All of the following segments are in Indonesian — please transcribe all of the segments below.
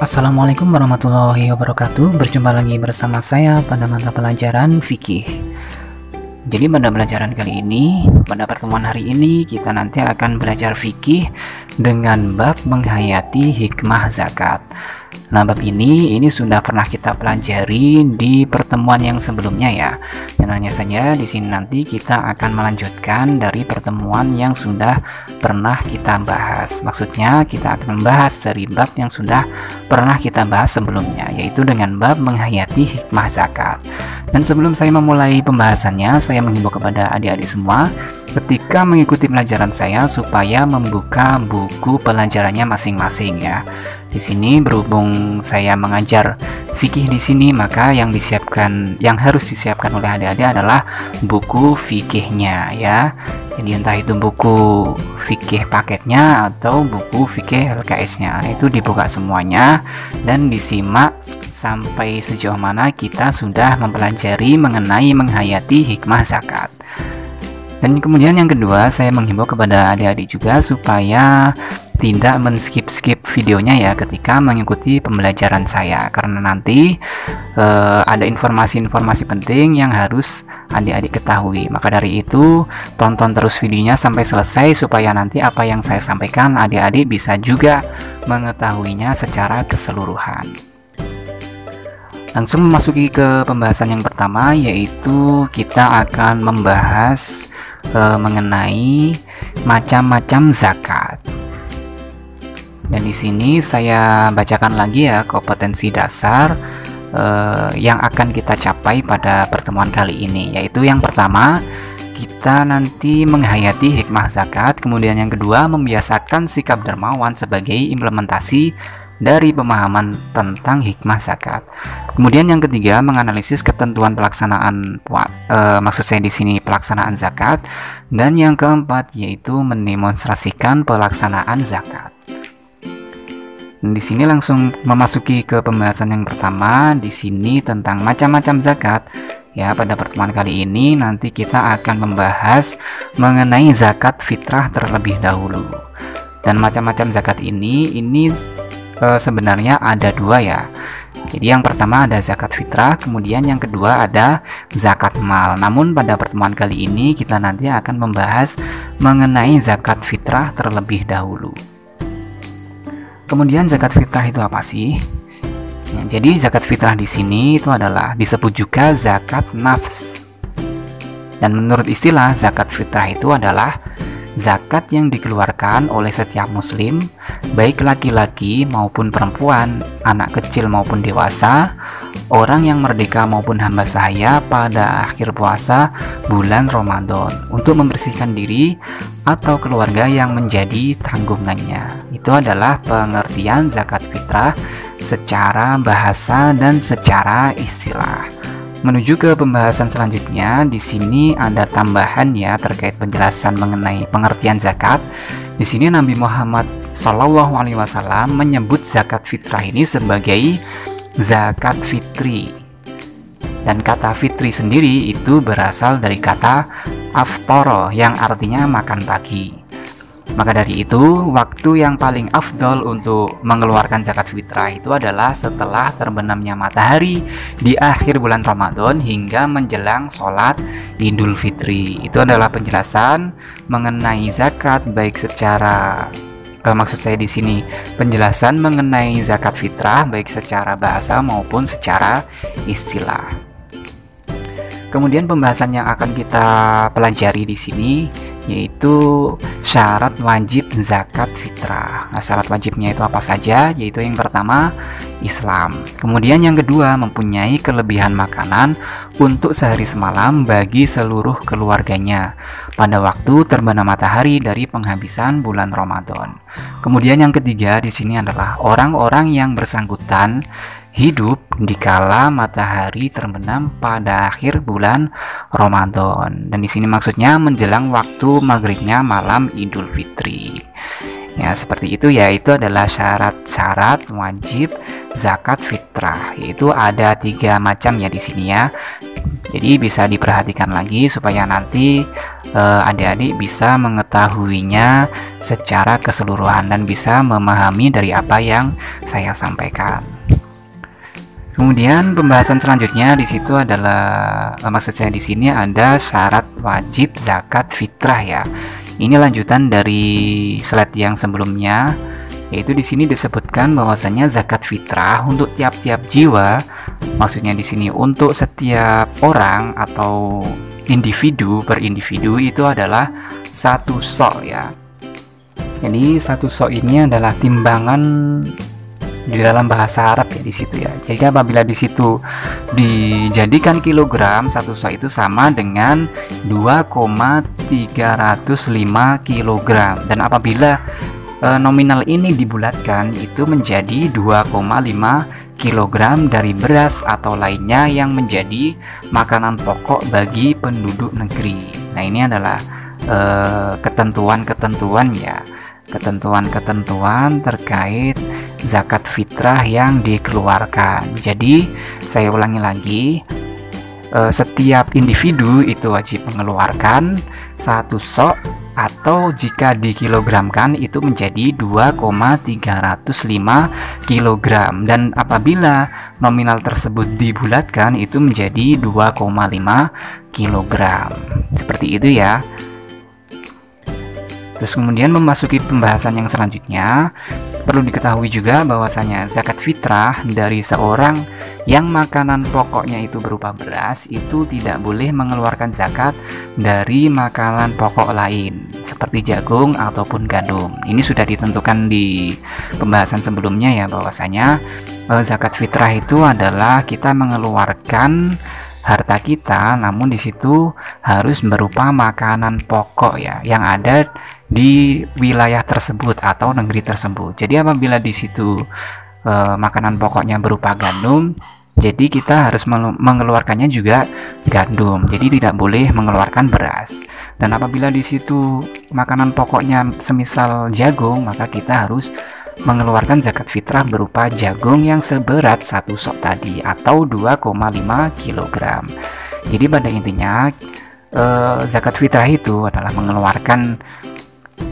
Assalamualaikum warahmatullahi wabarakatuh. Berjumpa lagi bersama saya pada mata pelajaran fikih. Jadi pada pelajaran kali ini, pada pertemuan hari ini kita nanti akan belajar fikih dengan bab menghayati hikmah zakat. Nah, bab ini sudah pernah kita pelajari di pertemuan yang sebelumnya ya. Dan hanya saja di sini nanti kita akan melanjutkan dari pertemuan yang sudah pernah kita bahas. Maksudnya kita akan membahas dari bab yang sudah pernah kita bahas sebelumnya, yaitu dengan bab menghayati hikmah zakat. Dan sebelum saya memulai pembahasannya, saya menghimbau kepada adik-adik semua ketika mengikuti pelajaran saya supaya membuka buku pelajarannya masing-masing ya. Di sini berhubung saya mengajar fikih di sini, maka yang harus disiapkan oleh adik-adik adalah buku fikihnya ya. Jadi entah itu buku fikih paketnya atau buku fikih LKS-nya, itu dibuka semuanya dan disimak sampai sejauh mana kita sudah mempelajari mengenai menghayati hikmah zakat. Dan kemudian yang kedua, saya menghimbau kepada adik-adik juga supaya tidak men-skip videonya ya ketika mengikuti pembelajaran saya, karena nanti ada informasi-informasi penting yang harus adik-adik ketahui. Maka dari itu, tonton terus videonya sampai selesai supaya nanti apa yang saya sampaikan adik-adik bisa juga mengetahuinya secara keseluruhan. Langsung memasuki ke pembahasan yang pertama, yaitu kita akan membahas mengenai macam-macam zakat. Dan di sini saya bacakan lagi ya kompetensi dasar yang akan kita capai pada pertemuan kali ini, yaitu yang pertama, kita nanti menghayati hikmah zakat. Kemudian yang kedua, membiasakan sikap dermawan sebagai implementasi dari pemahaman tentang hikmah zakat. Kemudian yang ketiga, menganalisis ketentuan pelaksanaan maksud saya di sini pelaksanaan zakat. Dan yang keempat, yaitu mendemonstrasikan pelaksanaan zakat. Di sini langsung memasuki ke pembahasan yang pertama, di sini tentang macam-macam zakat. Ya, pada pertemuan kali ini nanti kita akan membahas mengenai zakat fitrah terlebih dahulu. Dan macam-macam zakat ini sebenarnya ada dua ya. Jadi yang pertama ada zakat fitrah, kemudian yang kedua ada zakat mal. Namun pada pertemuan kali ini kita nanti akan membahas mengenai zakat fitrah terlebih dahulu. Kemudian zakat fitrah itu apa sih? Ya, jadi zakat fitrah di sini itu adalah disebut juga zakat nafs. Dan menurut istilah, zakat fitrah itu adalah zakat yang dikeluarkan oleh setiap muslim, baik laki-laki maupun perempuan, anak kecil maupun dewasa, orang yang merdeka maupun hamba sahaya pada akhir puasa bulan Ramadan, untuk membersihkan diri atau keluarga yang menjadi tanggungannya. Itu adalah pengertian zakat fitrah secara bahasa dan secara istilah. Menuju ke pembahasan selanjutnya, di sini ada tambahan ya terkait penjelasan mengenai pengertian zakat. Di sini Nabi Muhammad SAW menyebut zakat fitrah ini sebagai zakat fitri. Dan kata fitri sendiri itu berasal dari kata aftoro yang artinya makan pagi. Maka dari itu, waktu yang paling afdol untuk mengeluarkan zakat fitrah itu adalah setelah terbenamnya matahari di akhir bulan Ramadan hingga menjelang sholat Idul Fitri. Itu adalah penjelasan mengenai zakat baik secara maksud saya di sini penjelasan mengenai zakat fitrah baik secara bahasa maupun secara istilah. Kemudian pembahasan yang akan kita pelajari di sini yaitu syarat wajib zakat fitrah. Nah, syarat wajibnya itu apa saja? Yaitu yang pertama, Islam. Kemudian yang kedua, mempunyai kelebihan makanan untuk sehari semalam bagi seluruh keluarganya pada waktu terbenam matahari dari penghabisan bulan Ramadan. Kemudian yang ketiga di sini adalah orang-orang yang bersangkutan hidup dikala matahari terbenam pada akhir bulan Ramadan. Dan di sini maksudnya menjelang waktu maghribnya malam Idul Fitri. Ya, seperti itu ya, itu adalah syarat-syarat wajib zakat fitrah. Yaitu ada 3 macam ya di sini ya. Jadi bisa diperhatikan lagi supaya nanti adik-adik bisa mengetahuinya secara keseluruhan dan bisa memahami dari apa yang saya sampaikan. Kemudian pembahasan selanjutnya di situ adalah maksud saya di sini ada syarat wajib zakat fitrah ya. Ini lanjutan dari slide yang sebelumnya, yaitu di sini disebutkan bahwasanya zakat fitrah untuk tiap-tiap jiwa, maksudnya di sini untuk setiap orang atau individu per individu itu adalah 1 sok ya. Jadi 1 sok ini adalah timbangan di dalam bahasa Arab ya di situ ya. Jadi apabila di situ dijadikan kilogram, 1 sok itu sama dengan 2,305 kilogram. Dan apabila nominal ini dibulatkan itu menjadi 2,5 kilogram dari beras atau lainnya yang menjadi makanan pokok bagi penduduk negeri. Nah, ini adalah ketentuan-ketentuan ya. Ketentuan-ketentuan terkait zakat fitrah yang dikeluarkan. Jadi saya ulangi lagi, setiap individu itu wajib mengeluarkan 1 sok atau jika dikilogramkan itu menjadi 2,305 kilogram, dan apabila nominal tersebut dibulatkan itu menjadi 2,5 kilogram. Seperti itu ya. Terus kemudian memasuki pembahasan yang selanjutnya, perlu diketahui juga bahwasanya zakat fitrah dari seorang yang makanan pokoknya itu berupa beras itu tidak boleh mengeluarkan zakat dari makanan pokok lain seperti jagung ataupun gandum. Ini sudah ditentukan di pembahasan sebelumnya ya, bahwasanya zakat fitrah itu adalah kita mengeluarkan harta kita, namun di situ harus berupa makanan pokok ya yang ada di wilayah tersebut atau negeri tersebut. Jadi apabila di situ makanan pokoknya berupa gandum, jadi kita harus mengeluarkannya juga gandum. Jadi tidak boleh mengeluarkan beras. Dan apabila di situ makanan pokoknya semisal jagung, maka kita harus mengeluarkan zakat fitrah berupa jagung yang seberat 1 sok tadi atau 2,5 kilogram. Jadi pada intinya zakat fitrah itu adalah mengeluarkan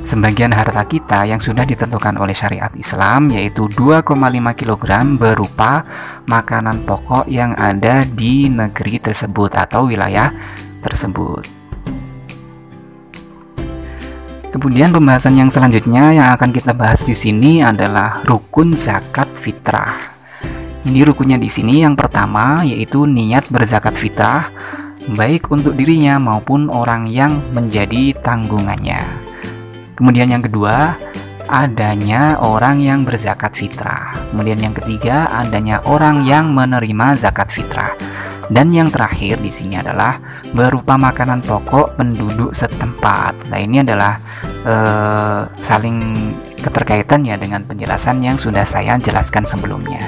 sebagian harta kita yang sudah ditentukan oleh syariat Islam, yaitu 2,5 kilogram berupa makanan pokok yang ada di negeri tersebut atau wilayah tersebut. Kemudian pembahasan yang selanjutnya yang akan kita bahas di sini adalah rukun zakat fitrah. Ini rukunnya di sini yang pertama yaitu niat berzakat fitrah baik untuk dirinya maupun orang yang menjadi tanggungannya. Kemudian yang kedua, adanya orang yang berzakat fitrah. Kemudian yang ketiga, adanya orang yang menerima zakat fitrah. Dan yang terakhir di sini adalah berupa makanan pokok penduduk setempat. Nah, ini adalah saling keterkaitan ya dengan penjelasan yang sudah saya jelaskan sebelumnya.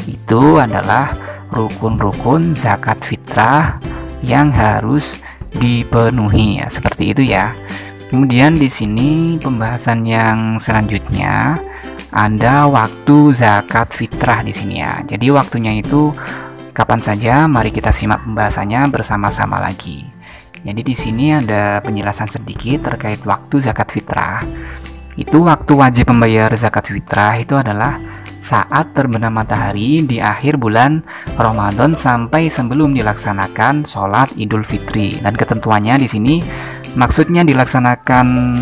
Itu adalah rukun-rukun zakat fitrah yang harus dipenuhi ya, seperti itu ya. Kemudian di sini pembahasan yang selanjutnya ada waktu zakat fitrah di sini ya. Jadi waktunya itu kapan saja? Mari kita simak pembahasannya bersama-sama lagi. Jadi di sini ada penjelasan sedikit terkait waktu zakat fitrah. Itu waktu wajib membayar zakat fitrah itu adalah saat terbenam matahari di akhir bulan Ramadan sampai sebelum dilaksanakan sholat Idul Fitri. Dan ketentuannya di sini maksudnya dilaksanakan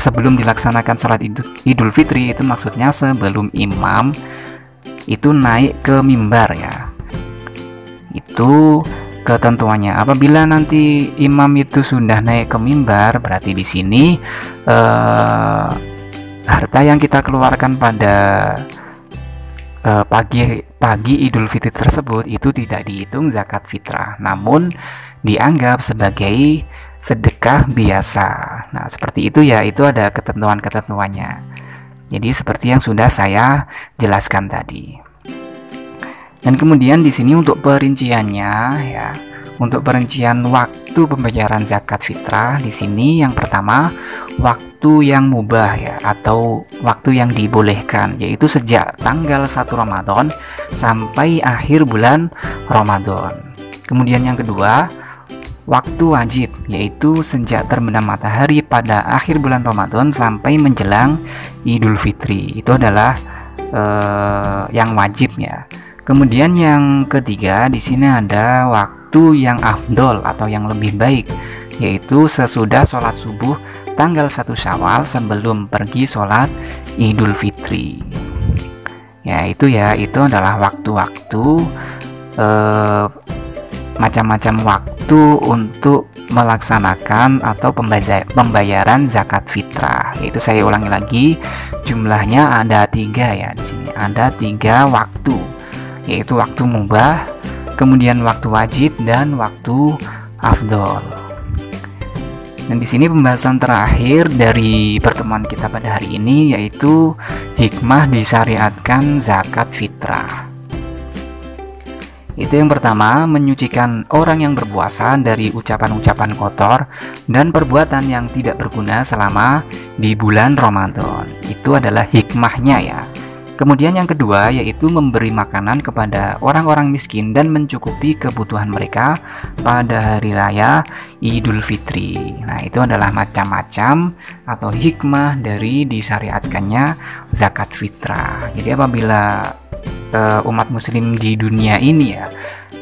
sebelum dilaksanakan sholat Idul Fitri itu maksudnya sebelum imam itu naik ke mimbar ya. Itu ketentuannya. Apabila nanti imam itu sudah naik ke mimbar, berarti di sini harta yang kita keluarkan pada pagi Idul Fitri tersebut itu tidak dihitung zakat fitrah, namun dianggap sebagai sedekah biasa. Nah, seperti itu ya, itu ada ketentuan-ketentuannya. Jadi seperti yang sudah saya jelaskan tadi. Dan kemudian di sini untuk perinciannya ya, untuk perincian waktu pembayaran zakat fitrah di sini yang pertama, waktu waktu yang mubah ya, atau waktu yang dibolehkan, yaitu sejak tanggal 1 Ramadan sampai akhir bulan Ramadan. Kemudian yang kedua, waktu wajib, yaitu sejak terbenam matahari pada akhir bulan Ramadan sampai menjelang Idul Fitri. Itu adalah yang wajib ya. Kemudian yang ketiga, di sini ada waktu yang afdol atau yang lebih baik, yaitu sesudah sholat subuh tanggal 1 Syawal sebelum pergi sholat Idul Fitri. Ya, itu adalah waktu-waktu macam-macam waktu untuk melaksanakan atau pembayaran zakat fitrah. Yaitu saya ulangi lagi, jumlahnya ada 3 ya di sini. Ada 3 waktu, yaitu waktu mubah, kemudian waktu wajib, dan waktu afdol. Dan di sini pembahasan terakhir dari pertemuan kita pada hari ini, yaitu hikmah disyariatkan zakat fitrah. Itu yang pertama, menyucikan orang yang berpuasa dari ucapan-ucapan kotor dan perbuatan yang tidak berguna selama di bulan Ramadan. Itu adalah hikmahnya ya. Kemudian yang kedua, yaitu memberi makanan kepada orang-orang miskin dan mencukupi kebutuhan mereka pada hari raya Idul Fitri. Nah, itu adalah macam-macam atau hikmah dari disyariatkannya zakat fitrah. Jadi apabila umat muslim di dunia ini ya,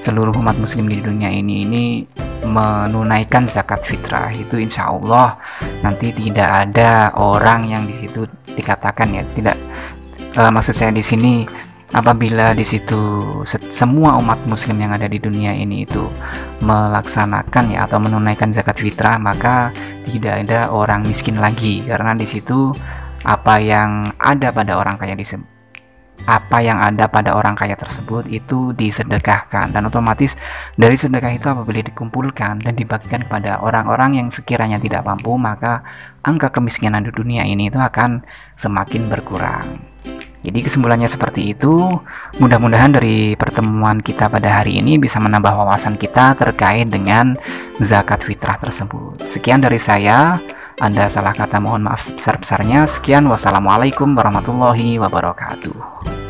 seluruh umat muslim di dunia ini menunaikan zakat fitrah, itu insya Allah nanti tidak ada orang yang di situ dikatakan ya, tidak maksud saya di sini, apabila di situ semua umat muslim yang ada di dunia ini itu melaksanakan ya atau menunaikan zakat fitrah, maka tidak ada orang miskin lagi, karena di situ apa yang ada pada orang kaya tersebut itu disedekahkan, dan otomatis dari sedekah itu apabila dikumpulkan dan dibagikan kepada orang-orang yang sekiranya tidak mampu, maka angka kemiskinan di dunia ini itu akan semakin berkurang. Jadi kesimpulannya seperti itu. Mudah-mudahan dari pertemuan kita pada hari ini bisa menambah wawasan kita terkait dengan zakat fitrah tersebut. Sekian dari saya. Anda salah kata mohon maaf sebesar-besarnya. Sekian, wassalamualaikum warahmatullahi wabarakatuh.